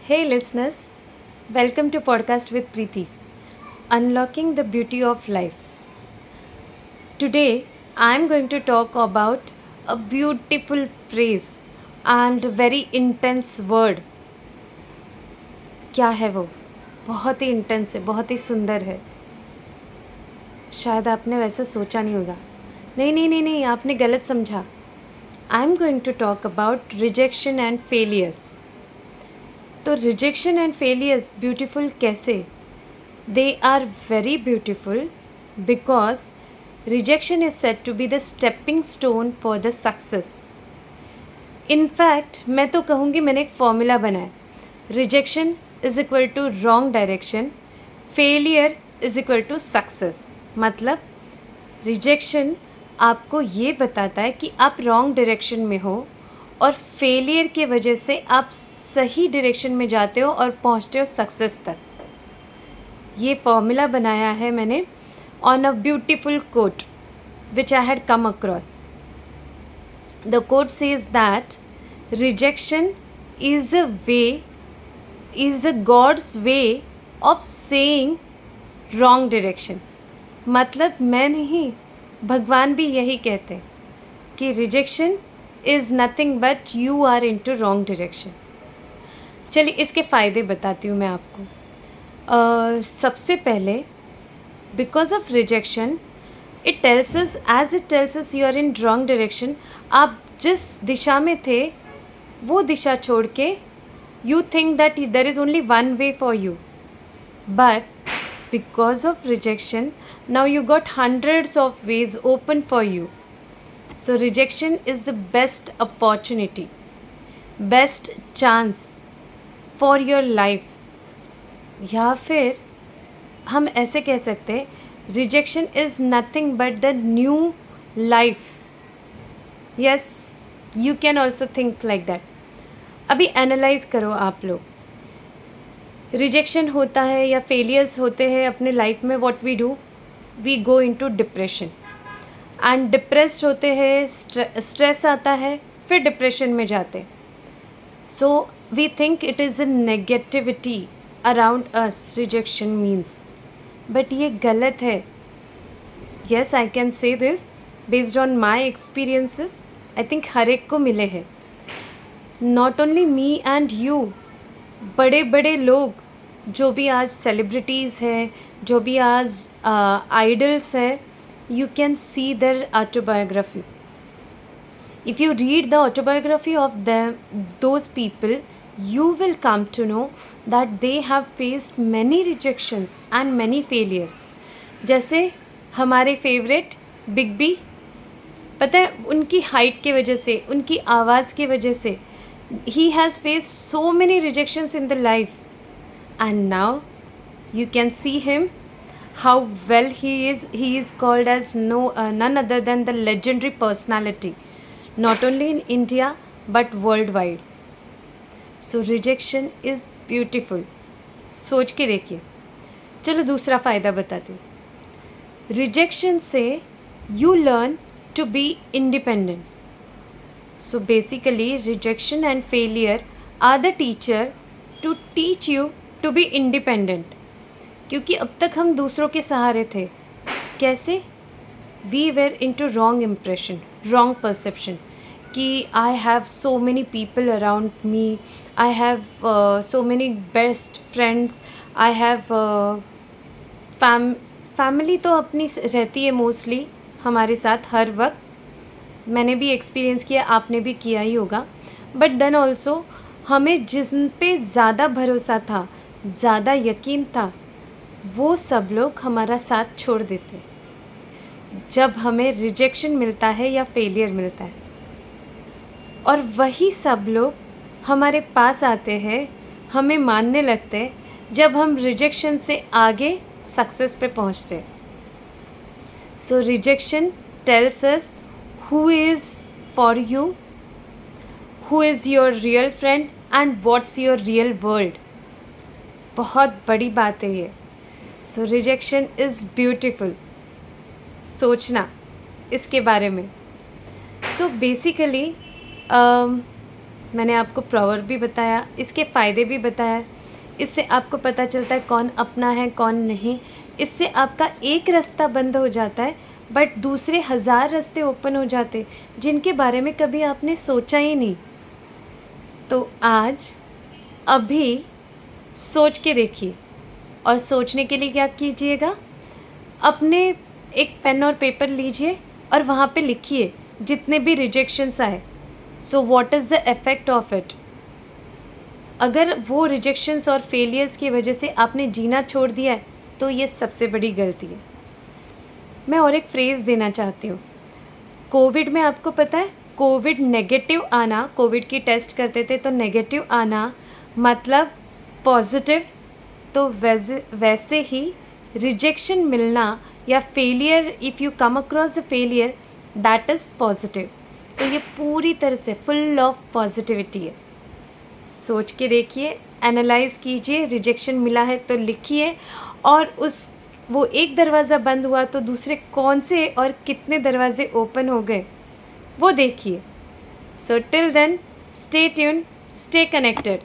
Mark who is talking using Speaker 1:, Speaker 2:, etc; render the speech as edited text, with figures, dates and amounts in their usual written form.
Speaker 1: Hey listeners, welcome to Podcast with Preeti, Unlocking the Beauty of Life. Today I am going to talk about a beautiful phrase and very intense word. क्या है वो? बहुत ही intense है, बहुत ही सुंदर है. शायद आपने वैसा सोचा नहीं होगा. नहीं, आपने गलत समझा. I am going to talk about rejection and failures. तो रिजेक्शन एंड फेलियर्स ब्यूटीफुल कैसे? They are very beautiful because rejection is said to be the stepping stone for the success. In fact मैं तो कहूँगी मैंने एक फॉर्मूला बनाया. Rejection is equal to wrong direction, failure is equal to success. मतलब rejection आपको ये बताता है कि आप रॉन्ग डायरेक्शन में हो और फेलियर की वजह से आप सही डायरेक्शन में जाते हो और पहुंचते हो सक्सेस तक. ये फॉर्मूला बनाया है मैंने on a beautiful quote which I had come across. The quote says that rejection is a god's way of saying wrong direction. मतलब मैं नहीं, भगवान भी यही कहते हैं कि rejection is nothing but you are into wrong direction. चलिए इसके फ़ायदे बताती हूँ मैं आपको. सबसे पहले because of rejection it tells us you are in wrong direction. आप जिस दिशा में थे वो दिशा छोड़ के you think that there is only one way for you, but because of rejection now you got hundreds of ways open for you. So rejection is the best opportunity, best chance for your life. या फिर हम ऐसे कह सकते हैं rejection is nothing but the new life. Yes, you can also think like that. अभी analyse करो आप लोग. रिजेक्शन होता है या फेलियर्स होते हैं अपने लाइफ में, what we do, we go into depression and depressed होते हैं, स्ट्रेस आता है, फिर डिप्रेशन में जाते. So we think it is a negativity around us rejection means, but ये गलत है. Yes, I can say this based on my experiences. I think हर एक को मिले हैं, not only me and you. बड़े बड़े लोग जो भी आज सेलिब्रिटीज़ हैं, जो भी आज आइडल्स हैं, you can see their autobiography. If you read the autobiography of those people you will come to know that they have faced many rejections and many failures. जैसे हमारे फेवरेट बिग बी, पता है उनकी height की वजह से, उनकी आवाज़ की वजह से he has faced so many rejections in the life, and now you can see him how well he is called as none other than the legendary personality, not only in India but worldwide. So rejection is beautiful. सोच के देखिए. चलो दूसरा फ़ायदा बताती हूँ. Rejection से you learn to be independent. So basically rejection and failure are the teacher to teach you to be independent. क्योंकि अब तक हम दूसरों के सहारे थे. कैसे? We were into wrong impression, wrong perception कि I have so many people around me, I have so many best friends, I have family तो अपनी रहती है मोस्टली हमारे साथ हर वक्त. मैंने भी एक्सपीरियंस किया, आपने भी किया ही होगा. बट देन ऑल्सो हमें जिन पे ज़्यादा भरोसा था, ज़्यादा यकीन था, वो सब लोग हमारा साथ छोड़ देते जब हमें रिजेक्शन मिलता है या फेलियर मिलता है. और वही सब लोग हमारे पास आते हैं, हमें मानने लगते हैं जब हम रिजेक्शन से आगे सक्सेस पे पहुंचते हैं. So rejection tells us who is for you, who is your real friend and what's your real world. बहुत बड़ी बात है ये. सो रिजेक्शन इज़ ब्यूटिफुल. सोचना इसके बारे में. सो बेसिकली मैंने आपको प्रॉवर्ब भी बताया, इसके फ़ायदे भी बताया। इससे आपको पता चलता है कौन अपना है कौन नहीं। इससे आपका एक रास्ता बंद हो जाता है बट दूसरे 1000 रास्ते ओपन हो जाते जिनके बारे में कभी आपने सोचा ही नहीं। तो आज अभी सोच के देखिए, और सोचने के लिए क्या कीजिएगा, अपने एक पेन और पेपर लीजिए और वहाँ पे लिखिए जितने भी रिजेक्शंस आए, so what is the effect of it. अगर वो रिजेक्शंस और फेलियर्स की वजह से आपने जीना छोड़ दिया है तो ये सबसे बड़ी गलती है। मैं और एक फ्रेज़ देना चाहती हूँ। कोविड में आपको पता है, कोविड नेगेटिव आना, कोविड की टेस्ट करते थे तो नेगेटिव आना मतलब पॉजिटिव, तो वैसे ही रिजेक्शन मिलना या failure, if you come across the failure, that is positive. तो ये पूरी तरह से फुल ऑफ पॉजिटिविटी है। सोच के देखिए, एनालाइज़ कीजिए, रिजेक्शन मिला है तो लिखिए, और वो एक दरवाज़ा बंद हुआ तो दूसरे कौन से और कितने दरवाजे ओपन हो गए वो देखिए। So till then, stay tuned, stay connected.